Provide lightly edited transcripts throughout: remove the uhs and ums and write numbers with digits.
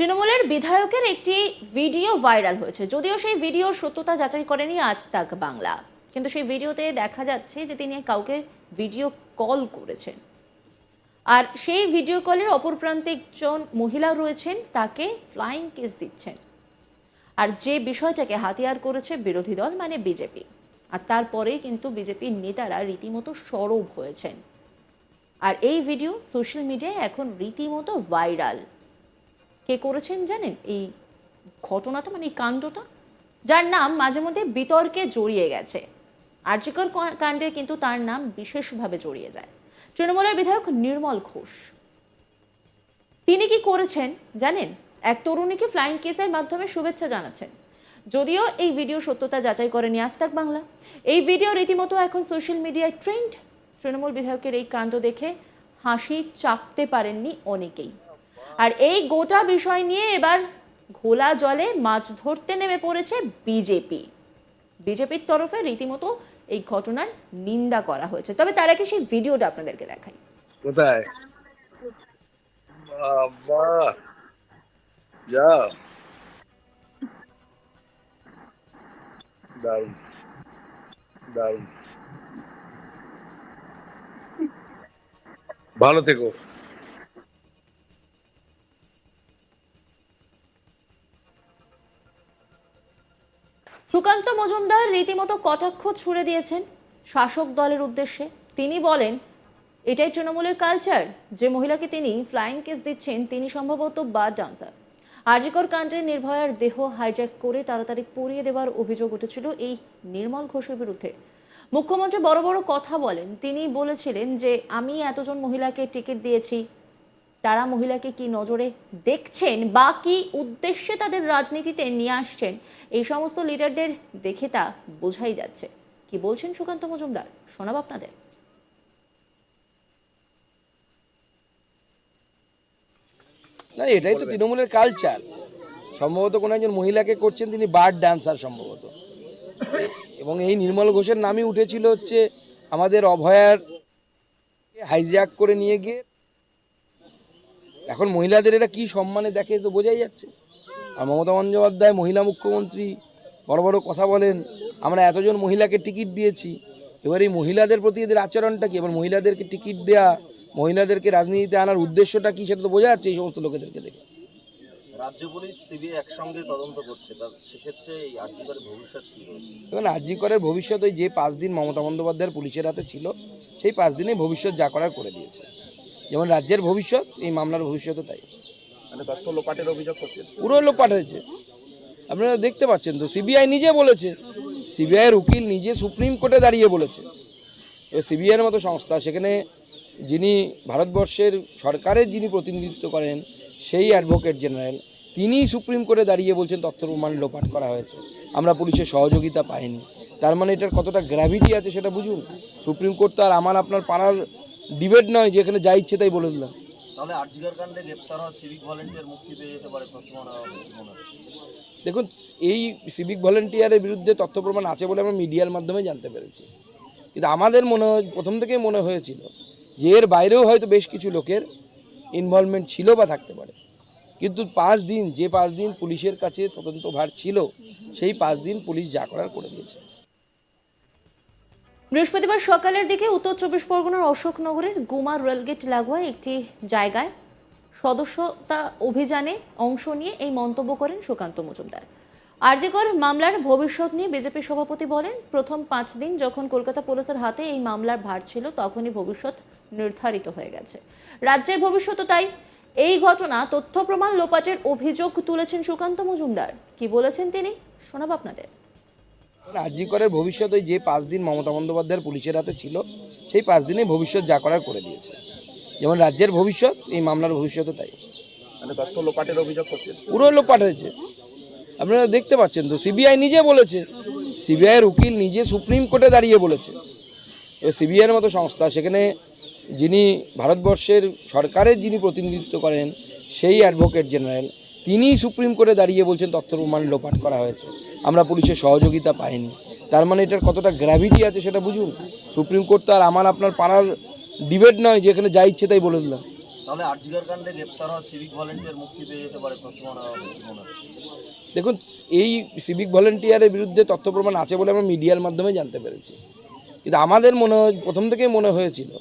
তৃণমূলের বিধায়কের একটি ভিডিও ভাইরাল হয়েছে, যদিও সেই ভিডিওর সত্যতা যাচাই করেনি আজ তাক বাংলা। কিন্তু সেই ভিডিওতে দেখা যাচ্ছে যে তিনি কাউকে ভিডিও কল করেছেন, আর সেই ভিডিও কলের অপর প্রান্তে একজন মহিলা রয়েছেন, তাকে ফ্লাইং কিস দিচ্ছেন। আর যে বিষয়টাকে হাতিয়ার করেছে বিরোধী দল মানে বিজেপি, আর তারপরেই কিন্তু বিজেপির নেতারা রীতিমতো সরব হয়েছেন। আর এই ভিডিও সোশ্যাল মিডিয়ায় এখন রীতিমতো ভাইরাল। কে করেছেন জানেন এই ঘটনাটা, মানে এই কাণ্ডটা? যার নাম মাঝে মধ্যে বিতর্কে জড়িয়ে গেছে। আরজিকর কাণ্ডে কিন্তু তার নাম বিশেষভাবে জড়িয়ে যায়। তৃণমূলের বিধায়ক নির্মল ঘোষ। তিনি কি করেছেন জানেন? এক তরুণীকে ফ্লাইং কিসের মাধ্যমে শুভেচ্ছা জানাচ্ছেন। যদিও এই ভিডিও সত্যতা যাচাই করেনি আজ তাক বাংলা। এই ভিডিও রীতিমতো এখন সোশ্যাল মিডিয়ায় ট্রেন্ড। তৃণমূল বিধায়কের এই কাণ্ড দেখে হাসি চাপতে পারেননি অনেকেই। আর এই গোটা বিষয় নিয়ে এবার ঘোলা জলে মাছ ধরতে নেমে পড়েছে বিজেপির তরফে রীতিমতো এই ঘটনার নিন্দা করা হয়েছে। তবে তার আগে সেই ভিডিওটা আপনাদেরকে দেখাই। কোথায় বাবা যা দারুণ দারুণ, ভালো থেকো। সুকান্ত মজুমদার রীতিমতো কটাক্ষ ছুড়ে দিয়েছেন শাসক দলের উদ্দেশ্যে। তিনি বলেন, এটাই তৃণমূলের কালচার, যে মহিলাকে তিনি ফ্লাইং কিস দিচ্ছেন তিনি সম্ভবত বার ডান্সার। আরজিকর কাণ্ডে নির্ভয়ার দেহ হাইজ্যাক করে তাড়াতাড়ি পুড়িয়ে দেওয়ার অভিযোগ উঠেছিল এই নির্মল ঘোষের বিরুদ্ধে। মুখ্যমন্ত্রী বড় বড় কথা বলেন। তিনি বলেছিলেন যে আমি এতজন মহিলাকে টিকিট দিয়েছি, তারা মহিলাকে কি নজরে দেখছেন বা কি উদ্দেশ্যে তাদের রাজনীতিতে নিয়ে আসছেন, এই সমস্ত লিডারদের দেখে তা বোঝাই যাচ্ছে। কি বলছেন সুকান্ত মজুমদার, শোনাব আপনাদের। না, এটাই তো তৃণমূলের কালচার। সম্ভবত কোনো একজন মহিলাকে করছেন, তিনি বার ডান্সার সম্ভবত। এবং এই নির্মল ঘোষের নামই উঠেছিল হচ্ছে আমাদের অভয়ার হাইজ্যাক করে নিয়ে গিয়ে। এখন মহিলাদের এটা কি সম্মানে দেখে তো বোঝাই যাচ্ছে। আর মমতা বন্দ্যোপাধ্যায় মহিলা মুখ্যমন্ত্রী বড় বড় কথা বলেন, আমরা এতজন মহিলাকে টিকিট দিয়েছি। এবার এই মহিলাদের প্রতি এদের আচরণটা কি? এবার মহিলাদেরকে টিকিট দেয়া, মহিলাদেরকে রাজনীতিতে আনার উদ্দেশ্যটা কি, সেটা তো বোঝা যাচ্ছে এই সমস্ত লোকেদেরকে দেখে। রাজ্য পুলিশ সিবিআই একসঙ্গে তদন্ত করছে, তার সেক্ষেত্রে এই আরজিকরের ভবিষ্যৎ কি রয়েছে? দেখুন, আরজিকরের ভবিষ্যৎ ওই যে 5 দিন মমতা বন্দ্যোপাধ্যায়ের পুলিশের হাতে ছিল, সেই 5 দিনে ভবিষ্যৎ যা করার করে দিয়েছে। যেমন রাজ্যের ভবিষ্যৎ, এই মামলার ভবিষ্যৎও তাই। মানে তথ্য লোপাটের অভিযোগ করছে, পুরো লোপাট হয়েছে। আপনারা দেখতে পাচ্ছেন তো, সিবিআই নিজে বলেছে, সিবিআইয়ের উকিল নিজে সুপ্রিম কোর্টে দাঁড়িয়ে বলেছে। এবার সিবিআইয়ের মতো সংস্থা, সেখানে যিনি ভারতবর্ষের সরকারের যিনি প্রতিনিধিত্ব করেন সেই অ্যাডভোকেট জেনারেল, তিনি সুপ্রিম কোর্টে দাঁড়িয়ে বলছেন তথ্য প্রমাণ লোপাট করা হয়েছে, আমরা পুলিশের সহযোগিতা পাইনি। তার মানে এটার কতটা গ্র্যাভিটি আছে সেটা বুঝুন। সুপ্রিম কোর্ট তো আর আমার আপনার পাড়ার ডিবেট নয় যে এখানে যা ইচ্ছে তাই বলে দিলাম। তাহলে আরজিকর কাণ্ডে গ্রেপ্তার হওয়া সিভিক ভলেন্টিয়ার মুক্তি পেয়ে যেতে পারে তথ্য মনে হচ্ছে। দেখুন, এই সিভিক ভলেন্টিয়ারের বিরুদ্ধে তথ্য প্রমাণ আছে বলে আমরা মিডিয়ার মাধ্যমে জানতে পেরেছি। কিন্তু আমাদের মনে হয়, প্রথম থেকেই মনে হয়েছিল যে এর বাইরেও হয়তো বেশ কিছু লোকের ইনভলভমেন্ট ছিল বা থাকতে পারে। কিন্তু 5 দিন, যে 5 দিন পুলিশের কাছে তদন্তভার ছিল, সেই 5 দিন পুলিশ যা করার করে দিয়েছে। বৃহস্পতিবার সকালের দিকে উত্তর 24 পরগনার অশোকনগরের গুমা রেলগেট লাগোয়া একটি জায়গায় সদস্যতা অভিযানে অংশ নিয়ে এই মন্তব্য করেন সুকান্ত মজুমদার। আরজিকর মামলার ভবিষ্যৎ নিয়ে বিজেপি সভাপতি বলেন, প্রথম 5 দিন যখন কলকাতা পুলিশের হাতে এই মামলার ভার ছিল, তখনই ভবিষ্যৎ নির্ধারিত হয়ে গেছে। রাজ্যের ভবিষ্যৎও তাই। এই ঘটনা তথ্য প্রমাণ লোপাটের অভিযোগ তুলেছেন সুকান্ত মজুমদার। কি বলেছেন তিনি, শোনাব আপনাদের। আরজিকরের ভবিষ্যৎ ওই যে 5 দিন মমতা বন্দ্যোপাধ্যায়ের পুলিশের হাতে ছিল, সেই 5 দিনে ভবিষ্যৎ যা করার করে দিয়েছে। যেমন রাজ্যের ভবিষ্যৎ, এই মামলার ভবিষ্যৎও তাই। মানে তথ্য লোপাটের অভিযোগ করছে, পুরো লোপাট হয়েছে। আপনারা দেখতে পাচ্ছেন তো, সিবিআই নিজে বলেছে, সিবিআইয়ের উকিল নিজে সুপ্রিম কোর্টে দাঁড়িয়ে বলেছে। এবার সিবিআইয়ের মতো সংস্থা, সেখানে যিনি ভারতবর্ষের সরকারের যিনি প্রতিনিধিত্ব করেন সেই অ্যাডভোকেট জেনারেল, তিনি সুপ্রিম কোর্টে দাঁড়িয়ে বলছেন তথ্য প্রমাণ লোপাট করা হয়েছে, আমরা পুলিশের সহযোগিতা পাইনি। তার মানে এটার কতটা গ্র্যাভিটি আছে সেটা বুঝুন। সুপ্রিম কোর্ট তো আর আমার আপনার পাড়ার ডিবেট নয় যে এখানে যা ইচ্ছে তাই বলে দিলাম। তাহলে আরজিকর কাণ্ডে গ্রেপ্তার হওয়া সিভিক ভলেন্টিয়ার মুক্তি পেয়ে যেতে পারে তথ্য মনে হচ্ছে। দেখুন, এই সিভিক ভলেন্টিয়ারের বিরুদ্ধে তথ্য প্রমাণ আছে বলে আমরা মিডিয়ার মাধ্যমে জানতে পেরেছি, কিন্তু আমাদের মনে হয় প্রথম থেকেই মনে হয়েছিল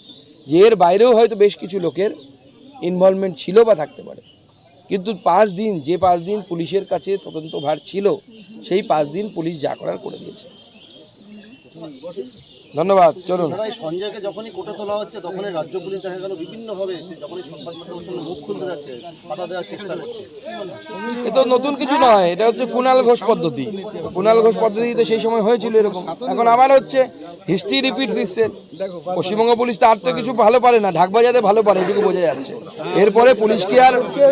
যে এর বাইরেও হয়তো বেশ কিছু লোকের ইনভলভমেন্ট ছিল বা থাকতে পারে। কিন্তু 5 দিন, যে 5 দিন পুলিশের কাছে তদন্তভার ছিল, সেই 5 দিন পুলিশ যা করার করে দিয়েছে। ধন্যবাদ। চলুন। সঞ্জয়কে যখনই কোর্টে তোলা হচ্ছে তখনই রাজ্য পুলিশ দেখা গেল বিভিন্নভাবে যখনই সংবাদ মাধ্যমের জন্য মুখ খুলতে যাচ্ছে, বাধা দেওয়ার চেষ্টা করছে। এ তো নতুন কিছু নয়, এটা হচ্ছে কুণাল ঘোষ পদ্ধতি। কুণাল ঘোষ পদ্ধতিতে সেই সময় হয়েছিল এরকম, এখন আবার হচ্ছে। History repeats itself. Paschimbanga police তার তো কিছু ভালো পারে না, ঢাক বাজাতে ভালো পারে, এটুকু বোঝা যাচ্ছে। এরপরে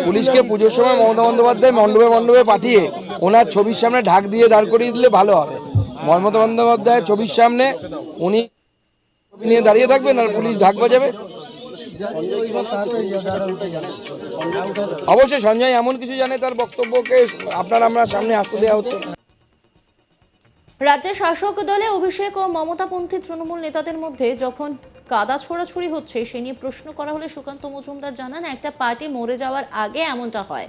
পুলিশকে পুজোর সময় মমতা বন্দ্যোপাধ্যায় মণ্ডপে পাঠিয়ে ওনার ছবির সামনে ঢাক দিয়ে দাঁড় করিয়ে দিলে ভালো হবে। মমতা বন্দ্যোপাধ্যায়ের ছবির সামনে উনি নিয়ে দাঁড়িয়ে থাকবেন আর পুলিশ ঢাক বাজাবে। অবশ্যই সঞ্জয় এমন কিছু জানে, তার বক্তব্যকে আমরা সামনে আসতে দেওয়া হচ্ছে না। রাজ্যের শাসক দলে অভিষেক ও মমতাপন্থী তৃণমূল নেতাদের মধ্যে যখন কাদা ছোড়াছুড়ি হচ্ছে, সে নিয়ে প্রশ্ন করা হলে সুকান্ত মজুমদার জানান, একটা পার্টি মরে যাওয়ার আগে এমনটা হয়।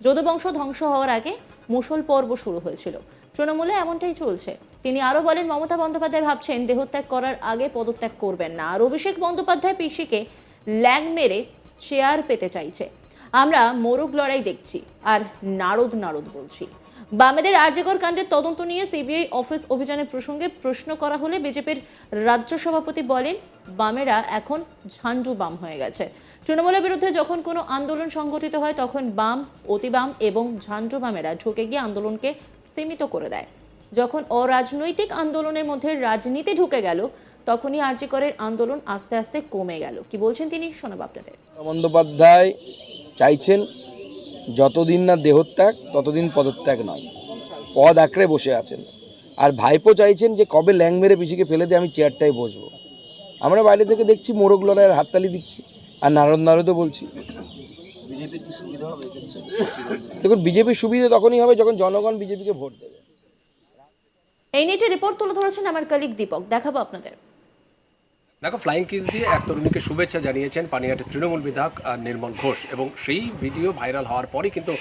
যদুবংশ ধ্বংস হওয়ার আগে মুষল পর্ব শুরু হয়েছিল, তৃণমূলে এমনটাই চলছে। তিনি আরো বলেন, মমতা বন্দ্যোপাধ্যায় ভাবছেন দেহত্যাগ করার আগে পদত্যাগ করবেন না, আর অভিষেক বন্দ্যোপাধ্যায় পিসিকে ল্যাং মেরে চেয়ার পেতে চাইছে। আমরা মোরগ লড়াই দেখছি আর নারদ নারদ বলছি। বামেদের আরজিকর কাণ্ডের তদন্ত নিয়ে সিবিআই অফিস অভিযানের প্রসঙ্গে প্রশ্ন করা হলে বিজেপির রাজ্য সভাপতি বলেন, বামেরা এখন ঝান্ডু বাম হয়ে গেছে। তৃণমূলের বিরুদ্ধে যখন কোনো আন্দোলন সংগঠিত হয় তখন বাম, অতি বাম এবং ঝান্ডু বামেরা ঢুকে গিয়ে আন্দোলনকে স্তীমিত করে দেয়। যখন অরাজনৈতিক আন্দোলনের মধ্যে রাজনীতি ঢুকে গেল, তখনই আরজিকরের আন্দোলন আস্তে আস্তে কমে গেল। কি বলছেন তিনি, শোনাব আপনাদের। বন্দ্যোপাধ্যায় চাইছেন যতদিন না দেহত্যাগ ততদিন পদত্যাগ নয়, পদ আঁকড়ে বসে আছেন। আর ভাইপো চাইছেন যে কবে ল্যাং মেরে পিসিকে ফেলে দিয়ে আমি চেয়ারটায় বসবো। আমরা বাইরে থেকে দেখছি মোরগ লড়াইয়ের হাততালি দিচ্ছি আর নারদও বলছি। বিজেপির কি সুবিধা হবে? দেখুন, বিজেপির সুবিধা তখনই হবে যখন জনগণ বিজেপিকে ভোট দেবে। এই নিয়ে রিপোর্ট তুলে ধরেছেন আমার কলিগ দীপক, দেখাবো আপনাদের। দেখো, ফ্লাইং কিস দিয়ে এক তরুণীকে শুভেচ্ছা জানিয়েছেন পানিহাটির তৃণমূল বিধায়ক নির্মল ঘোষ, এবং সেই ভিডিও ভাইরাল হওয়ার পরই কিন্তু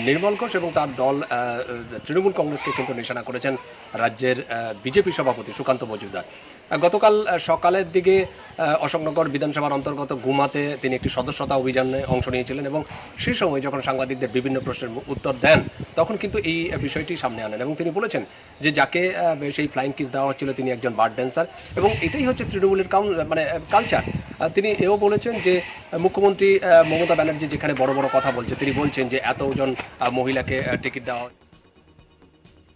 নির্মল ঘোষ এবং তার দল তৃণমূল কংগ্রেসকে কিন্তু নিশানা করেছেন রাজ্যের বিজেপি সভাপতি সুকান্ত মজুমদার। গতকাল সকালের দিকে অশোকনগর বিধানসভার অন্তর্গত গুমাতে তিনি একটি সদস্যতা অভিযানে অংশ নিয়েছিলেন, এবং সেই সময় যখন সাংবাদিকদের বিভিন্ন প্রশ্নের উত্তর দেন তখন কিন্তু এই বিষয়টি সামনে আনেন, এবং তিনি বলেছেন যে যাকে সেই ফ্লাইং কিস দেওয়া হচ্ছিল তিনি একজন বার ড্যান্সার, এবং এটাই হচ্ছে তৃণমূলের কালচার। তিনি এও বলেছেন যে মুখ্যমন্ত্রী মমতা ব্যানার্জি যেখানে বড় বড় কথা বলছে, তিনি বলছেন যে এতজন মহিলাকে টিকিট দেওয়া।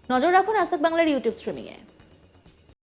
নজর রাখুন আজ তাক বাংলার ইউটিউব স্ট্রিমিংয়ে।